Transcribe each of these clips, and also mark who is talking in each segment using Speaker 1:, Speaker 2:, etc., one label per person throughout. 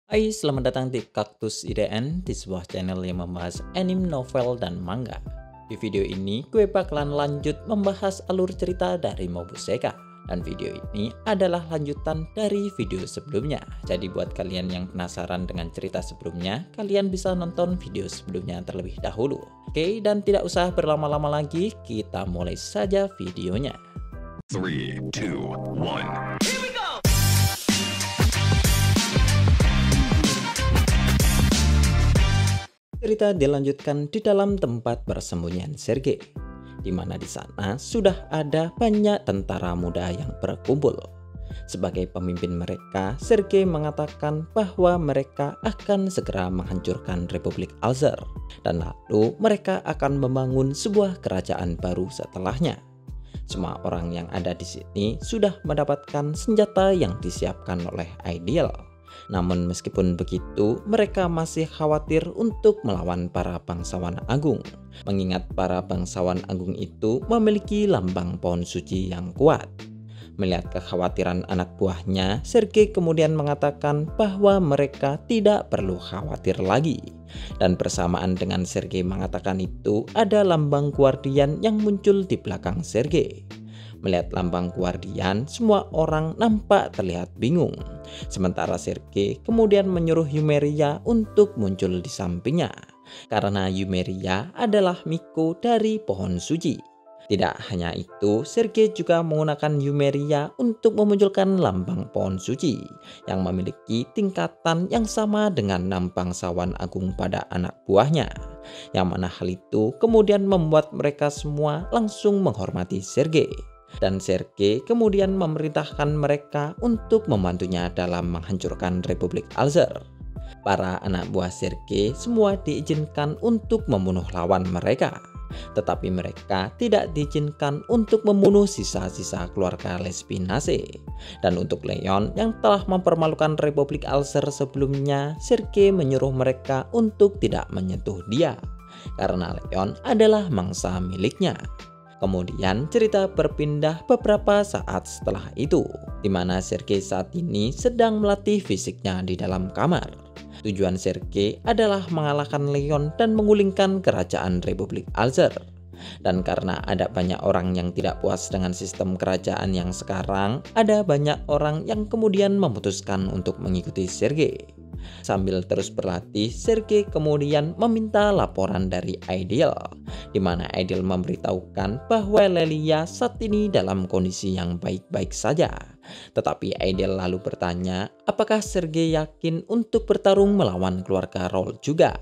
Speaker 1: Hai, selamat datang di Kaktus IDN, di sebuah channel yang membahas anime, novel, dan manga. Di video ini, gue bakalan lanjut membahas alur cerita dari Mobuseka. Dan video ini adalah lanjutan dari video sebelumnya. Jadi buat kalian yang penasaran dengan cerita sebelumnya, kalian bisa nonton video sebelumnya terlebih dahulu. Oke, dan tidak usah berlama-lama lagi, kita mulai saja videonya.
Speaker 2: 3, 2, 1.
Speaker 1: Cerita dilanjutkan di dalam tempat persembunyian Sergei, di mana di sana sudah ada banyak tentara muda yang berkumpul. Sebagai pemimpin mereka, Sergei mengatakan bahwa mereka akan segera menghancurkan Republik Alzer, dan lalu mereka akan membangun sebuah kerajaan baru setelahnya. Semua orang yang ada di sini sudah mendapatkan senjata yang disiapkan oleh Ideal. Namun meskipun begitu, mereka masih khawatir untuk melawan para bangsawan agung. Mengingat para bangsawan agung itu memiliki lambang pohon suci yang kuat. Melihat kekhawatiran anak buahnya, Sergei kemudian mengatakan bahwa mereka tidak perlu khawatir lagi. Dan bersamaan dengan Sergei mengatakan itu, ada lambang guardian yang muncul di belakang Sergei. Melihat lambang guardian, semua orang nampak terlihat bingung. Sementara Sergei kemudian menyuruh Yumeria untuk muncul di sampingnya. Karena Yumeria adalah Miko dari pohon suci. Tidak hanya itu, Sergei juga menggunakan Yumeria untuk memunculkan lambang pohon suci yang memiliki tingkatan yang sama dengan 6 bangsawan agung pada anak buahnya. Yang mana hal itu kemudian membuat mereka semua langsung menghormati Sergei. Dan Sergei kemudian memerintahkan mereka untuk membantunya dalam menghancurkan Republik Alzer. Para anak buah Sergei semua diizinkan untuk membunuh lawan mereka. Tetapi mereka tidak diizinkan untuk membunuh sisa-sisa keluarga Lespinace. Dan untuk Leon yang telah mempermalukan Republik Alzer sebelumnya, Sergei menyuruh mereka untuk tidak menyentuh dia. Karena Leon adalah mangsa miliknya. Kemudian cerita berpindah beberapa saat setelah itu, di mana Sergei saat ini sedang melatih fisiknya di dalam kamar. Tujuan Sergei adalah mengalahkan Leon dan menggulingkan kerajaan Republik Alzer. Dan karena ada banyak orang yang tidak puas dengan sistem kerajaan yang sekarang, ada banyak orang yang kemudian memutuskan untuk mengikuti Sergei. Sambil terus berlatih, Sergei kemudian meminta laporan dari Ideal, di mana Ideal memberitahukan bahwa Lelia saat ini dalam kondisi yang baik-baik saja. Tetapi Ideal lalu bertanya, apakah Sergei yakin untuk bertarung melawan keluarga Roll juga?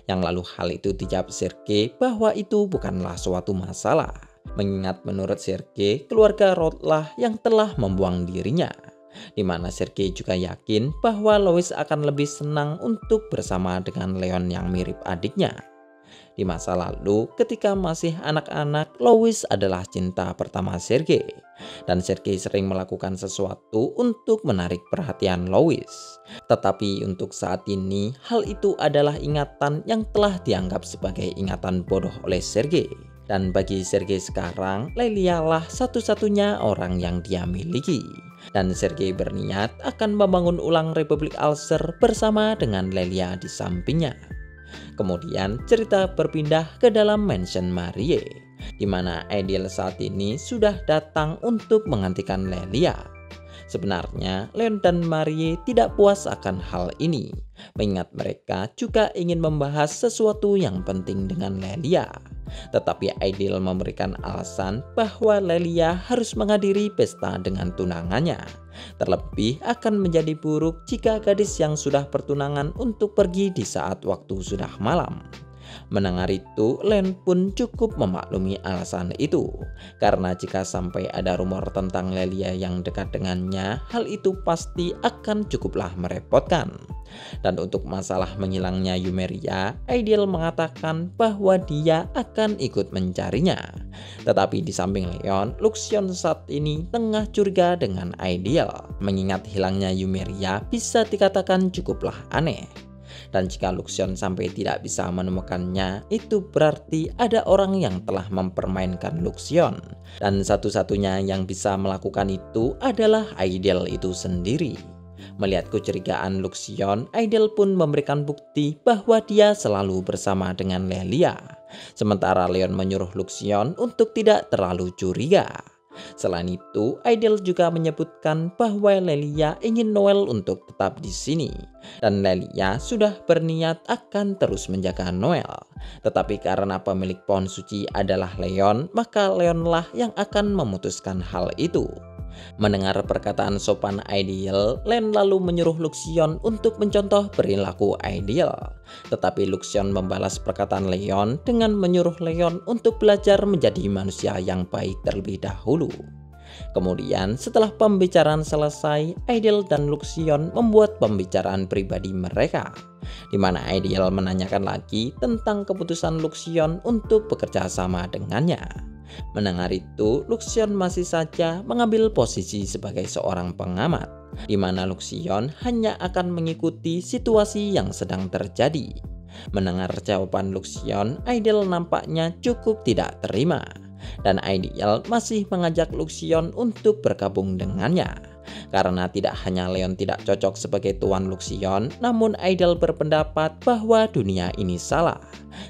Speaker 1: Yang lalu hal itu dijawab Sergei bahwa itu bukanlah suatu masalah. Mengingat menurut Sergei, keluarga Roll lah yang telah membuang dirinya. Di mana Sergei juga yakin bahwa Lois akan lebih senang untuk bersama dengan Leon yang mirip adiknya. Di masa lalu, ketika masih anak-anak, Lois adalah cinta pertama Sergei. Dan Sergei sering melakukan sesuatu untuk menarik perhatian Lois. Tetapi untuk saat ini, hal itu adalah ingatan yang telah dianggap sebagai ingatan bodoh oleh Sergei. Dan bagi Sergei sekarang, Lelia lah satu-satunya orang yang dia miliki. Dan Sergei berniat akan membangun ulang Republik Alzer bersama dengan Lelia di sampingnya. Kemudian cerita berpindah ke dalam mansion Marie, di mana Ideal saat ini sudah datang untuk menggantikan Lelia. Sebenarnya Leon dan Marie tidak puas akan hal ini, mengingat mereka juga ingin membahas sesuatu yang penting dengan Lelia. Tetapi Ideal memberikan alasan bahwa Lelia harus menghadiri pesta dengan tunangannya. Terlebih akan menjadi buruk jika gadis yang sudah bertunangan untuk pergi di saat waktu sudah malam. Mendengar itu, Leon pun cukup memaklumi alasan itu. Karena jika sampai ada rumor tentang Lelia yang dekat dengannya, hal itu pasti akan cukuplah merepotkan. Dan untuk masalah menghilangnya Yumeria, Ideal mengatakan bahwa dia akan ikut mencarinya. Tetapi di samping Leon, Luxion saat ini tengah curiga dengan Ideal. Mengingat hilangnya Yumeria bisa dikatakan cukuplah aneh. Dan jika Luxion sampai tidak bisa menemukannya, itu berarti ada orang yang telah mempermainkan Luxion. Dan satu-satunya yang bisa melakukan itu adalah Ideal itu sendiri. Melihat kecurigaan Luxion, Idol pun memberikan bukti bahwa dia selalu bersama dengan Lelia. Sementara Leon menyuruh Luxion untuk tidak terlalu curiga. Selain itu, Idol juga menyebutkan bahwa Lelia ingin Noel untuk tetap di sini. Dan Lelia sudah berniat akan terus menjaga Noel. Tetapi karena pemilik pohon suci adalah Leon, maka Leonlah yang akan memutuskan hal itu. Mendengar perkataan sopan Ideal, Len lalu menyuruh Luxion untuk mencontoh perilaku Ideal. Tetapi Luxion membalas perkataan Leon dengan menyuruh Leon untuk belajar menjadi manusia yang baik terlebih dahulu. Kemudian setelah pembicaraan selesai, Ideal dan Luxion membuat pembicaraan pribadi mereka, di mana Ideal menanyakan lagi tentang keputusan Luxion untuk bekerja sama dengannya. Mendengar itu, Luxion masih saja mengambil posisi sebagai seorang pengamat, di mana Luxion hanya akan mengikuti situasi yang sedang terjadi. Mendengar jawaban Luxion, Ideal nampaknya cukup tidak terima, dan Ideal masih mengajak Luxion untuk bergabung dengannya. Karena tidak hanya Leon tidak cocok sebagai tuan Luxion, namun Ideal berpendapat bahwa dunia ini salah.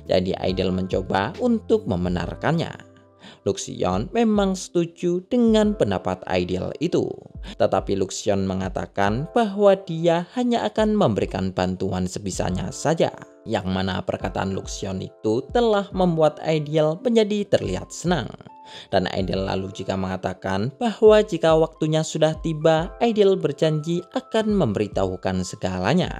Speaker 1: Jadi Ideal mencoba untuk membenarkannya. Luxion memang setuju dengan pendapat Ideal itu, tetapi Luxion mengatakan bahwa dia hanya akan memberikan bantuan sebisanya saja, yang mana perkataan Luxion itu telah membuat Ideal menjadi terlihat senang. Dan Ideal lalu juga mengatakan bahwa jika waktunya sudah tiba, Ideal berjanji akan memberitahukan segalanya.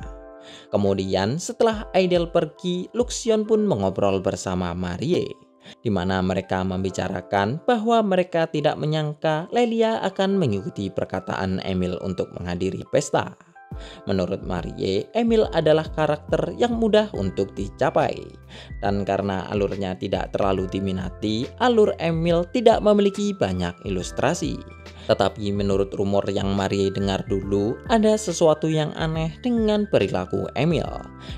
Speaker 1: Kemudian setelah Ideal pergi, Luxion pun mengobrol bersama Marie, di mana mereka membicarakan bahwa mereka tidak menyangka Lelia akan mengikuti perkataan Emil untuk menghadiri pesta. Menurut Marie, Emil adalah karakter yang mudah untuk dicapai. Dan karena alurnya tidak terlalu diminati, alur Emil tidak memiliki banyak ilustrasi. Tetapi menurut rumor yang Marie dengar dulu, ada sesuatu yang aneh dengan perilaku Emil,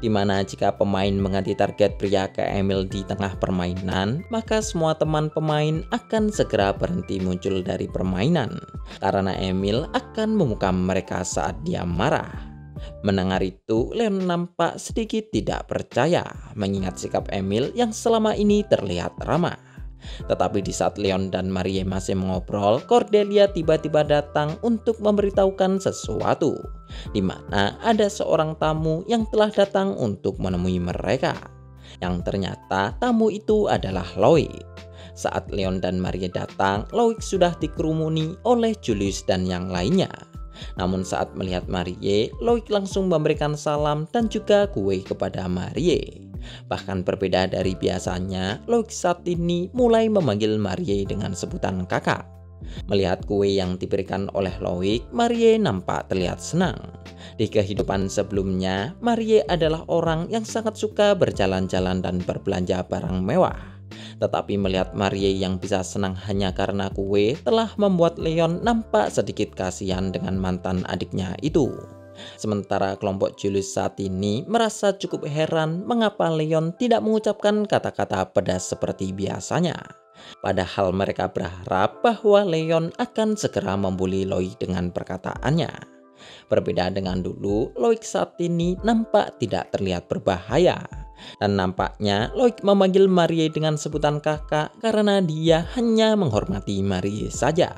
Speaker 1: di mana jika pemain mengganti target pria ke Emil di tengah permainan, maka semua teman pemain akan segera berhenti muncul dari permainan, karena Emil akan memukam mereka saat dia marah. Mendengar itu, Leon nampak sedikit tidak percaya, mengingat sikap Emil yang selama ini terlihat ramah. Tetapi di saat Leon dan Marie masih mengobrol, Cordelia tiba-tiba datang untuk memberitahukan sesuatu, di mana ada seorang tamu yang telah datang untuk menemui mereka. Yang ternyata tamu itu adalah Loic. Saat Leon dan Marie datang, Loic sudah dikerumuni oleh Julius dan yang lainnya. Namun saat melihat Marie, Loic langsung memberikan salam dan juga kue kepada Marie. Bahkan berbeda dari biasanya, Loic saat ini mulai memanggil Marie dengan sebutan kakak. Melihat kue yang diberikan oleh Loic, Marie nampak terlihat senang. Di kehidupan sebelumnya, Marie adalah orang yang sangat suka berjalan-jalan dan berbelanja barang mewah. Tetapi melihat Marie yang bisa senang hanya karena kue telah membuat Leon nampak sedikit kasihan dengan mantan adiknya itu. Sementara kelompok Julius saat ini merasa cukup heran mengapa Leon tidak mengucapkan kata-kata pedas seperti biasanya. Padahal mereka berharap bahwa Leon akan segera membuli Loic dengan perkataannya. Berbeda dengan dulu, Loic saat ini nampak tidak terlihat berbahaya. Dan nampaknya Loic memanggil Marie dengan sebutan kakak karena dia hanya menghormati Marie saja.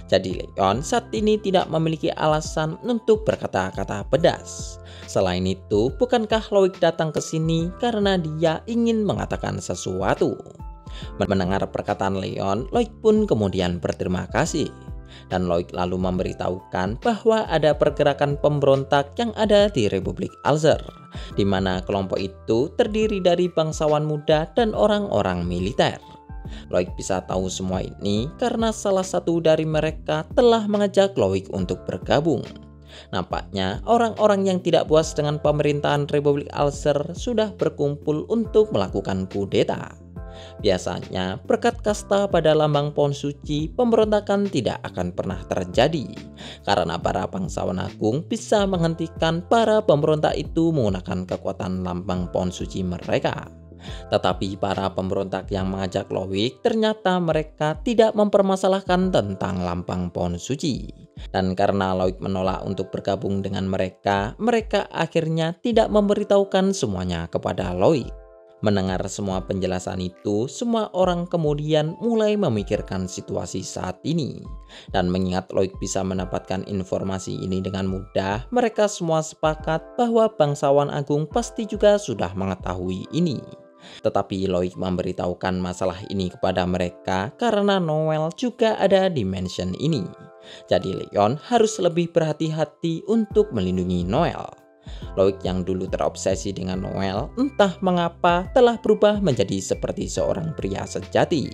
Speaker 1: Jadi Leon saat ini tidak memiliki alasan untuk berkata-kata pedas. Selain itu, bukankah Loic datang ke sini karena dia ingin mengatakan sesuatu? Mendengar perkataan Leon, Loic pun kemudian berterima kasih. Dan Loic lalu memberitahukan bahwa ada pergerakan pemberontak yang ada di Republik Alzer, di mana kelompok itu terdiri dari bangsawan muda dan orang-orang militer. Loic bisa tahu semua ini karena salah satu dari mereka telah mengajak Loic untuk bergabung. Nampaknya orang-orang yang tidak puas dengan pemerintahan Republik Alzer sudah berkumpul untuk melakukan kudeta. Biasanya berkat kasta pada lambang pohon suci, pemberontakan tidak akan pernah terjadi karena para bangsawan agung bisa menghentikan para pemberontak itu menggunakan kekuatan lambang pohon suci mereka. Tetapi para pemberontak yang mengajak Loik ternyata mereka tidak mempermasalahkan tentang lambang pohon suci. Dan karena Loik menolak untuk bergabung dengan mereka, mereka akhirnya tidak memberitahukan semuanya kepada Loik. Mendengar semua penjelasan itu, semua orang kemudian mulai memikirkan situasi saat ini. Dan mengingat Loik bisa mendapatkan informasi ini dengan mudah, mereka semua sepakat bahwa bangsawan agung pasti juga sudah mengetahui ini. Tetapi Loik memberitahukan masalah ini kepada mereka karena Noel juga ada di mansion ini. Jadi Leon harus lebih berhati-hati untuk melindungi Noel. Loik yang dulu terobsesi dengan Noel entah mengapa telah berubah menjadi seperti seorang pria sejati.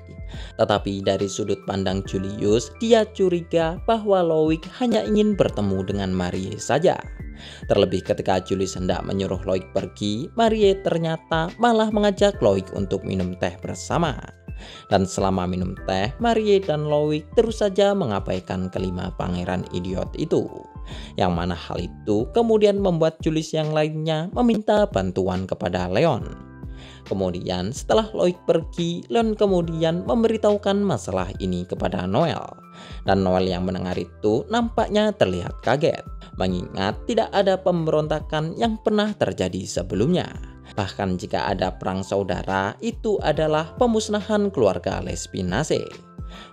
Speaker 1: Tetapi dari sudut pandang Julius, dia curiga bahwa Loik hanya ingin bertemu dengan Marie saja. Terlebih ketika Julius hendak menyuruh Loik pergi, Marie ternyata malah mengajak Loik untuk minum teh bersama. Dan selama minum teh, Marie dan Loik terus saja mengabaikan kelima pangeran idiot itu. Yang mana hal itu kemudian membuat Julius yang lainnya meminta bantuan kepada Leon. Kemudian setelah Loik pergi, Leon kemudian memberitahukan masalah ini kepada Noel. Dan Noel yang mendengar itu nampaknya terlihat kaget, mengingat tidak ada pemberontakan yang pernah terjadi sebelumnya. Bahkan jika ada perang saudara, itu adalah pemusnahan keluarga Lespinace.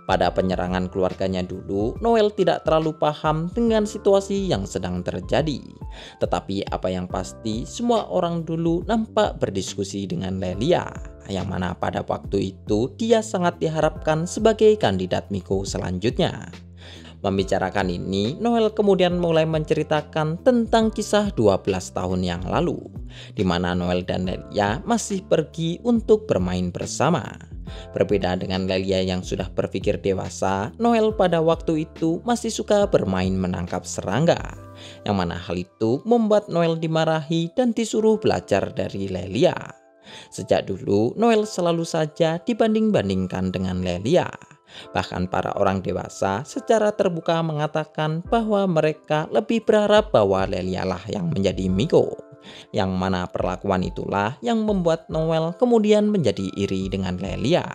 Speaker 1: Pada penyerangan keluarganya dulu, Noel tidak terlalu paham dengan situasi yang sedang terjadi. Tetapi apa yang pasti, semua orang dulu nampak berdiskusi dengan Lelia, yang mana pada waktu itu dia sangat diharapkan sebagai kandidat Miko selanjutnya. Membicarakan ini, Noel kemudian mulai menceritakan tentang kisah 12 tahun yang lalu, di mana Noel dan Lelia masih pergi untuk bermain bersama. Berbeda dengan Lelia yang sudah berpikir dewasa, Noel pada waktu itu masih suka bermain menangkap serangga, yang mana hal itu membuat Noel dimarahi dan disuruh belajar dari Lelia. Sejak dulu, Noel selalu saja dibanding-bandingkan dengan Lelia. Bahkan para orang dewasa secara terbuka mengatakan bahwa mereka lebih berharap bahwa Lelia lah yang menjadi Miko. Yang mana perlakuan itulah yang membuat Noel kemudian menjadi iri dengan Lelia.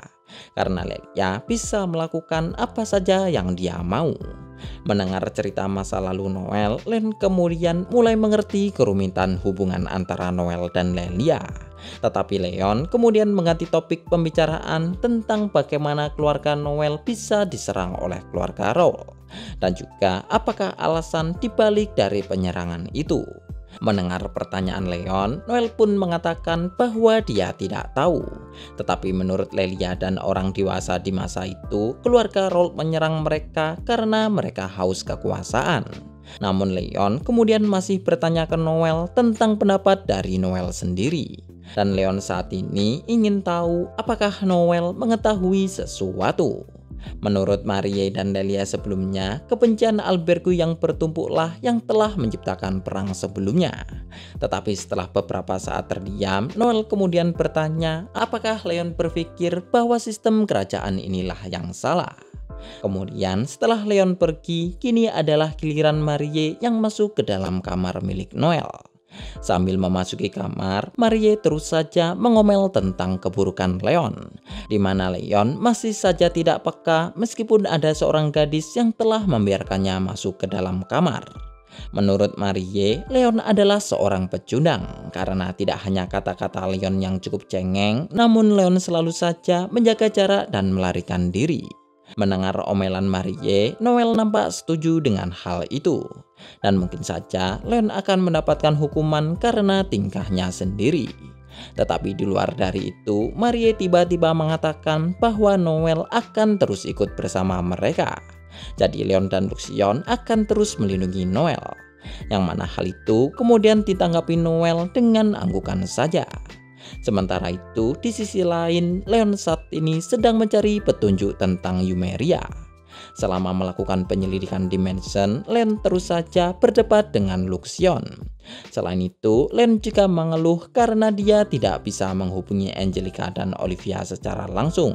Speaker 1: Karena Lelia bisa melakukan apa saja yang dia mau. Mendengar cerita masa lalu Noel, Len kemudian mulai mengerti kerumitan hubungan antara Noel dan Lelia. Tetapi Leon kemudian mengganti topik pembicaraan tentang bagaimana keluarga Noel bisa diserang oleh keluarga Raoul. Dan juga apakah alasan dibalik dari penyerangan itu. Mendengar pertanyaan Leon, Noel pun mengatakan bahwa dia tidak tahu. Tetapi menurut Lelia dan orang dewasa di masa itu, keluarga Raoul menyerang mereka karena mereka haus kekuasaan. Namun Leon kemudian masih bertanya ke Noel tentang pendapat dari Noel sendiri. Dan Leon saat ini ingin tahu apakah Noel mengetahui sesuatu. Menurut Marie dan Lelia sebelumnya, kebencian Albergo yang bertumpuklah yang telah menciptakan perang sebelumnya. Tetapi setelah beberapa saat terdiam, Noel kemudian bertanya apakah Leon berpikir bahwa sistem kerajaan inilah yang salah. Kemudian setelah Leon pergi, kini adalah giliran Marie yang masuk ke dalam kamar milik Noel. Sambil memasuki kamar, Marie terus saja mengomel tentang keburukan Leon, di mana Leon masih saja tidak peka meskipun ada seorang gadis yang telah membiarkannya masuk ke dalam kamar. Menurut Marie, Leon adalah seorang pecundang karena tidak hanya kata-kata Leon yang cukup cengeng, namun Leon selalu saja menjaga jarak dan melarikan diri. Mendengar omelan Marie, Noel nampak setuju dengan hal itu. Dan mungkin saja Leon akan mendapatkan hukuman karena tingkahnya sendiri. Tetapi di luar dari itu, Marie tiba-tiba mengatakan bahwa Noel akan terus ikut bersama mereka. Jadi Leon dan Luxion akan terus melindungi Noel. Yang mana hal itu kemudian ditanggapi Noel dengan anggukan saja. Sementara itu, di sisi lain, Leon saat ini sedang mencari petunjuk tentang Yumeria. Selama melakukan penyelidikan di mansion, Len terus saja berdebat dengan Luxion. Selain itu, Len juga mengeluh karena dia tidak bisa menghubungi Angelica dan Olivia secara langsung.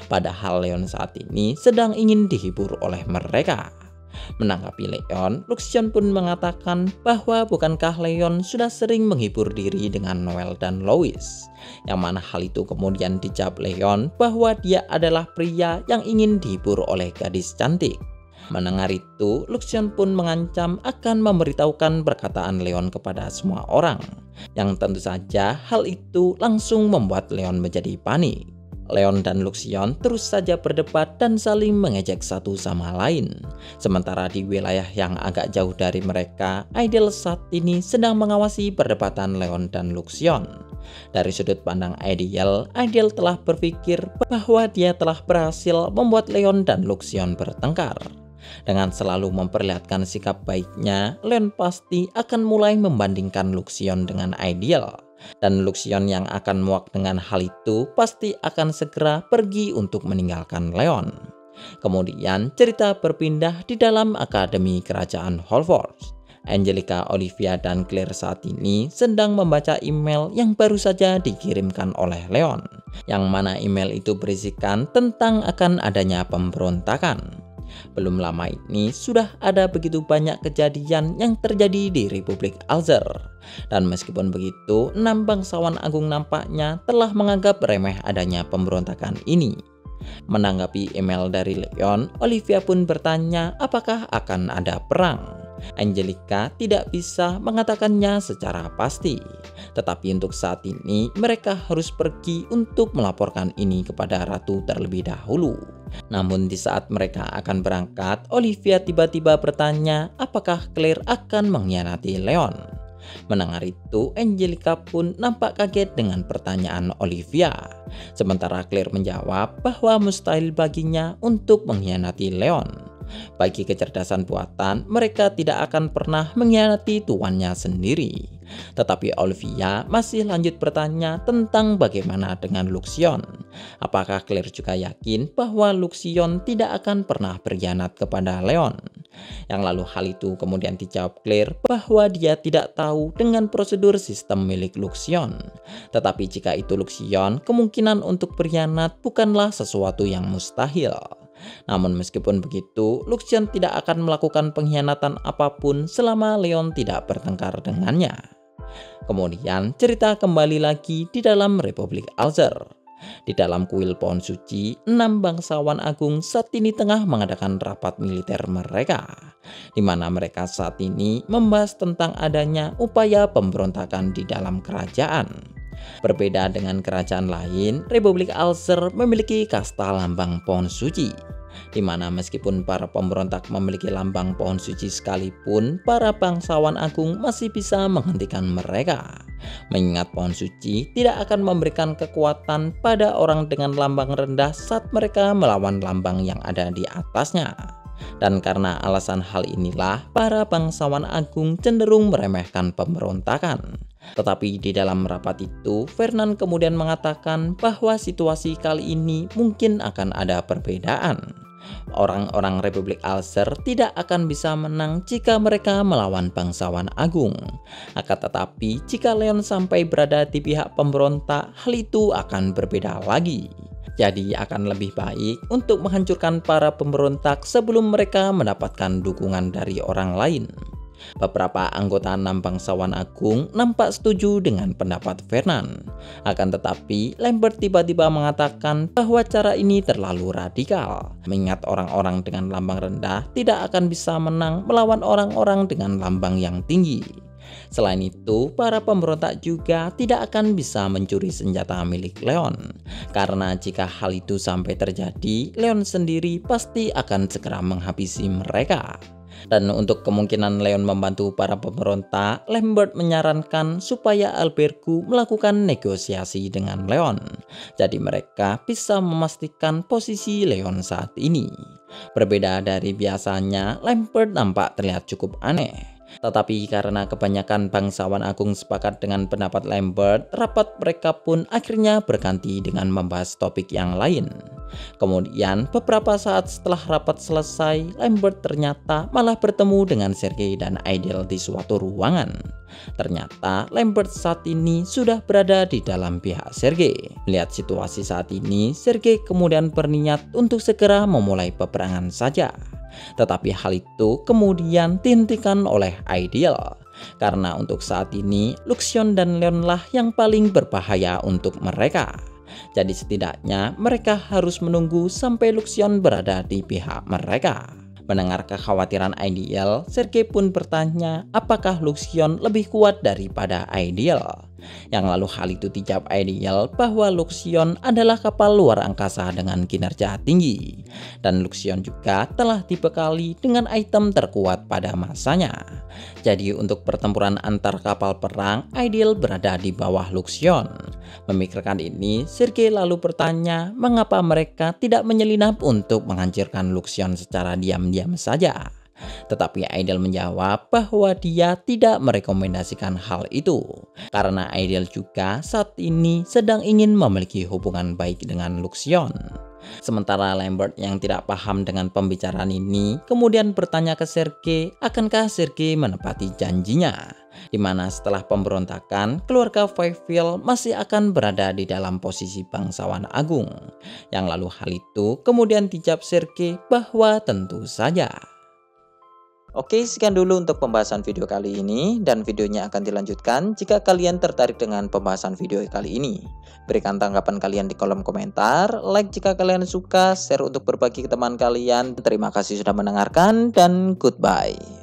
Speaker 1: Padahal Leon saat ini sedang ingin dihibur oleh mereka. Menanggapi Leon, Luxion pun mengatakan bahwa bukankah Leon sudah sering menghibur diri dengan Noel dan Lois, yang mana hal itu kemudian dijawab Leon bahwa dia adalah pria yang ingin dihibur oleh gadis cantik. Mendengar itu, Luxion pun mengancam akan memberitahukan perkataan Leon kepada semua orang, yang tentu saja hal itu langsung membuat Leon menjadi panik. Leon dan Luxion terus saja berdebat dan saling mengejek satu sama lain. Sementara di wilayah yang agak jauh dari mereka, Ideal saat ini sedang mengawasi perdebatan Leon dan Luxion. Dari sudut pandang Ideal telah berpikir bahwa dia telah berhasil membuat Leon dan Luxion bertengkar. Dengan selalu memperlihatkan sikap baiknya, Leon pasti akan mulai membandingkan Luxion dengan Ideal. Dan Luxion yang akan muak dengan hal itu pasti akan segera pergi untuk meninggalkan Leon. Kemudian cerita berpindah di dalam Akademi Kerajaan Hogwarts. Angelica, Olivia, dan Claire saat ini sedang membaca email yang baru saja dikirimkan oleh Leon, yang mana email itu berisikan tentang akan adanya pemberontakan. Belum lama ini sudah ada begitu banyak kejadian yang terjadi di Republik Alzer. Dan meskipun begitu, 6 bangsawan agung nampaknya telah menganggap remeh adanya pemberontakan ini. Menanggapi email dari Leon, Olivia pun bertanya apakah akan ada perang. Angelica tidak bisa mengatakannya secara pasti, tetapi untuk saat ini mereka harus pergi untuk melaporkan ini kepada Ratu terlebih dahulu. Namun di saat mereka akan berangkat, Olivia tiba-tiba bertanya apakah Claire akan mengkhianati Leon. Mendengar itu, Angelica pun nampak kaget dengan pertanyaan Olivia. Sementara Claire menjawab bahwa mustahil baginya untuk mengkhianati Leon. Bagi kecerdasan buatan, mereka tidak akan pernah mengkhianati tuannya sendiri. Tetapi Olivia masih lanjut bertanya tentang bagaimana dengan Luxion. Apakah Claire juga yakin bahwa Luxion tidak akan pernah berkhianat kepada Leon? Yang lalu hal itu kemudian dijawab Claire bahwa dia tidak tahu dengan prosedur sistem milik Luxion. Tetapi jika itu Luxion, kemungkinan untuk berkhianat bukanlah sesuatu yang mustahil. Namun meskipun begitu, Luxion tidak akan melakukan pengkhianatan apapun selama Leon tidak bertengkar dengannya. Kemudian cerita kembali lagi di dalam Republik Alzer. Di dalam kuil pohon suci, 6 bangsawan agung saat ini tengah mengadakan rapat militer mereka, di mana mereka saat ini membahas tentang adanya upaya pemberontakan di dalam kerajaan. Berbeda dengan kerajaan lain, Republik Alzer memiliki kasta lambang pohon suci, di mana meskipun para pemberontak memiliki lambang pohon suci sekalipun, para bangsawan agung masih bisa menghentikan mereka. Mengingat pohon suci tidak akan memberikan kekuatan pada orang dengan lambang rendah saat mereka melawan lambang yang ada di atasnya. Dan karena alasan hal inilah, para bangsawan agung cenderung meremehkan pemberontakan. Tetapi di dalam rapat itu, Fernand kemudian mengatakan bahwa situasi kali ini mungkin akan ada perbedaan. Orang-orang Republik Alzer tidak akan bisa menang jika mereka melawan bangsawan agung. Akan tetapi, jika Leon sampai berada di pihak pemberontak, hal itu akan berbeda lagi. Jadi akan lebih baik untuk menghancurkan para pemberontak sebelum mereka mendapatkan dukungan dari orang lain. Beberapa anggota 6 bangsawan agung nampak setuju dengan pendapat Fernand. Akan tetapi, Lambert tiba-tiba mengatakan bahwa cara ini terlalu radikal, mengingat orang-orang dengan lambang rendah tidak akan bisa menang melawan orang-orang dengan lambang yang tinggi. Selain itu, para pemberontak juga tidak akan bisa mencuri senjata milik Leon, karena jika hal itu sampai terjadi, Leon sendiri pasti akan segera menghabisi mereka. Dan untuk kemungkinan Leon membantu para pemberontak, Lambert menyarankan supaya Albergu melakukan negosiasi dengan Leon. Jadi mereka bisa memastikan posisi Leon saat ini. Berbeda dari biasanya, Lambert nampak terlihat cukup aneh. Tetapi karena kebanyakan bangsawan agung sepakat dengan pendapat Lambert, rapat mereka pun akhirnya berganti dengan membahas topik yang lain. Kemudian beberapa saat setelah rapat selesai, Lambert ternyata malah bertemu dengan Sergei dan Ideal di suatu ruangan. Ternyata Lambert saat ini sudah berada di dalam pihak Sergei. Melihat situasi saat ini, Sergei kemudian berniat untuk segera memulai peperangan saja. Tetapi hal itu kemudian dihentikan oleh Ideal. Karena untuk saat ini Luxion dan Leon-lah yang paling berbahaya untuk mereka. Jadi setidaknya mereka harus menunggu sampai Luxion berada di pihak mereka. Mendengar kekhawatiran Ideal, Sergei pun bertanya apakah Luxion lebih kuat daripada Ideal. Yang lalu hal itu dijawab Ideal bahwa Luxion adalah kapal luar angkasa dengan kinerja tinggi. Dan Luxion juga telah dibekali dengan item terkuat pada masanya. Jadi untuk pertempuran antar kapal perang, Ideal berada di bawah Luxion. Memikirkan ini, Sergei lalu bertanya mengapa mereka tidak menyelinap untuk menghancurkan Luxion secara diam-diam saja. Tetapi Ideal menjawab bahwa dia tidak merekomendasikan hal itu. Karena Ideal juga saat ini sedang ingin memiliki hubungan baik dengan Luxion. Sementara Lambert yang tidak paham dengan pembicaraan ini kemudian bertanya ke Sergei akankah Sergei menepati janjinya. Dimana setelah pemberontakan, keluarga Fivefield masih akan berada di dalam posisi bangsawan agung. Yang lalu hal itu kemudian dijawab Sergei bahwa tentu saja. Oke, sekian dulu untuk pembahasan video kali ini, dan videonya akan dilanjutkan jika kalian tertarik dengan pembahasan video kali ini. Berikan tanggapan kalian di kolom komentar, like jika kalian suka, share untuk berbagi ke teman kalian. Terima kasih sudah mendengarkan, dan goodbye.